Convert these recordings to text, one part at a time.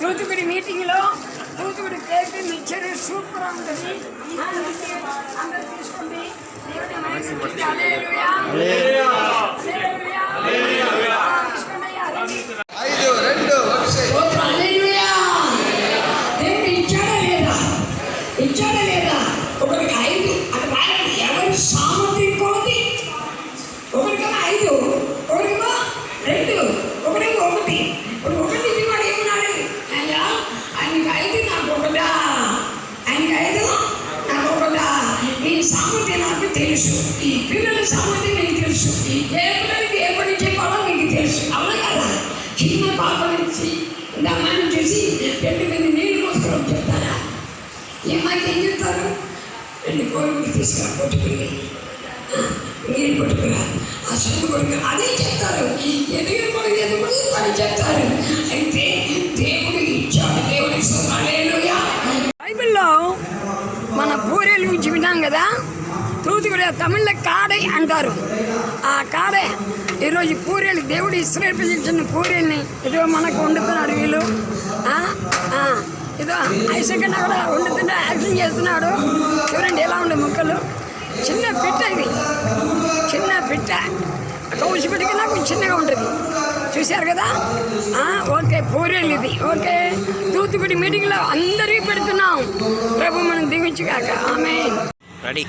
తూతుకుడి మీటింగ్లో తూతుకుడి cake mixture super ఉంటుంది. అందరూ తీసుకోండి. ఇచ్చాడా లేదా? ఒకరికి 5 అక్కడ ఎవరి సామర్థ్యం కోది. ఒకరికేమో 5, ఒకరికేమో 2, ఒకరికేమో 1. ఇప్పుడు 1 ఇచ్చివాడు ఏమన్నాడు? అయ్యా ఆయనకి 5 నాకు 1, ఆయనకి 5 నాకు 1. ఈ సామర్థ్యం నాకు తెలుసు, ఈ పిల్లల సామర్థ్యం మీకు తెలుసు, ఏ పిల్లలకి ఏ పని చెప్పాలో మీకు తెలుసు. అవునా కదా? చిన్న పాప నుంచి దమ్మాన్ని చూసి 2 మంది నీళ్ళు పోసుకోవడం చెప్తారా? ఏమైతే ఏం చెప్తారు? 2 కోరికలు తీసుకురా, కొట్టుకుని నీళ్ళు కొట్టుకురా, ఆ సొంత కొడుకు అదే చెప్తారు. ఎదుగు కొడుకు ఎదుగుడు అని చెప్తారు. అయితే దేవుడు ఇచ్చాడు. దేవుడి హల్లెలూయా. బైబిల్లో మన పూరేల గురించి విన్నాం కదా. తూతుకుడి తమిళ్లో కాడై అంటారు. ఆ కాడే ఈరోజు పూరేలు దేవుడు ఇస్రాయేల్ ప్రజలు పూరేల్ని ఇదిగో మనకు వండుతున్నారు వీళ్ళు. ఇదో ఐసకన్న కూడా వండుతుంటే యాక్షన్ చేస్తున్నాడు. చూడండి ఎలా ఉండే ముక్కలు. చిన్న పిట్ట, ఇది చిన్న పిట్ట, కౌసి పిట్ట కన్నా కొంచెం చిన్నగా ఉంటుంది. చూశారు కదా. ఓకే, పూరేలు ఇది. ఓకే, తూతుకుడి మీటింగ్లో అందరికీ పెడుతున్నాం. ప్రభు మనం దీవించుగాక. ఆమేన్. రెడీ.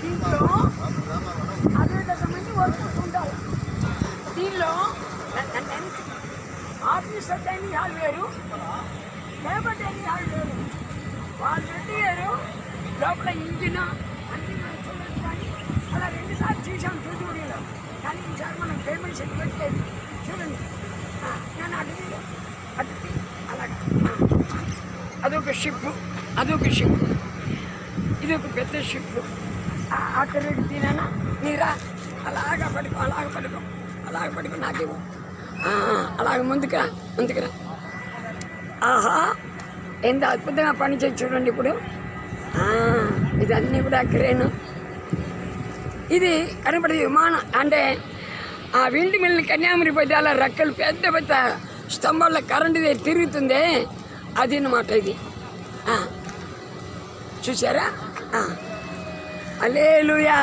దీంట్లో 60 వర్కర్స్ ఉంటారు. దీనిలో ఆఫీసర్ టైమింగ్ హాల్ వేరు, లేబర్ టైమింగ్ హాల్ వేరు. వాళ్ళు పెట్టారు లోపల ఇంజిన్ అన్ని మనం చూడలేదు. కానీ అలా 2 సార్లు చూసాం తూతుకుడిలో. కానీ ఈసారి మనం పేమెంట్ సెట్ పెట్టలేదు. చూడండి, నేను అడిగి అలాగా. అదొక షిప్, ఇది ఒక పెద్ద షిప్. అక్కడ తినా నీరా అలాగా పడుకో నాకేమో అలాగ ముందుకురా. ఆహా, ఎంత అద్భుతంగా పనిచేసి చూడండి. ఇప్పుడు ఇదన్నీ కూడా క్రేను. ఇది కనపడే విమానం అంటే ఆ వింటి మిల్ని కన్యాకుమారి పోతే అలా రెక్కలు పెద్ద స్తంభాల కరెంటు తిరుగుతుంది. అది అన్నమాట ఇది. చూసారా? హల్లెలూయా.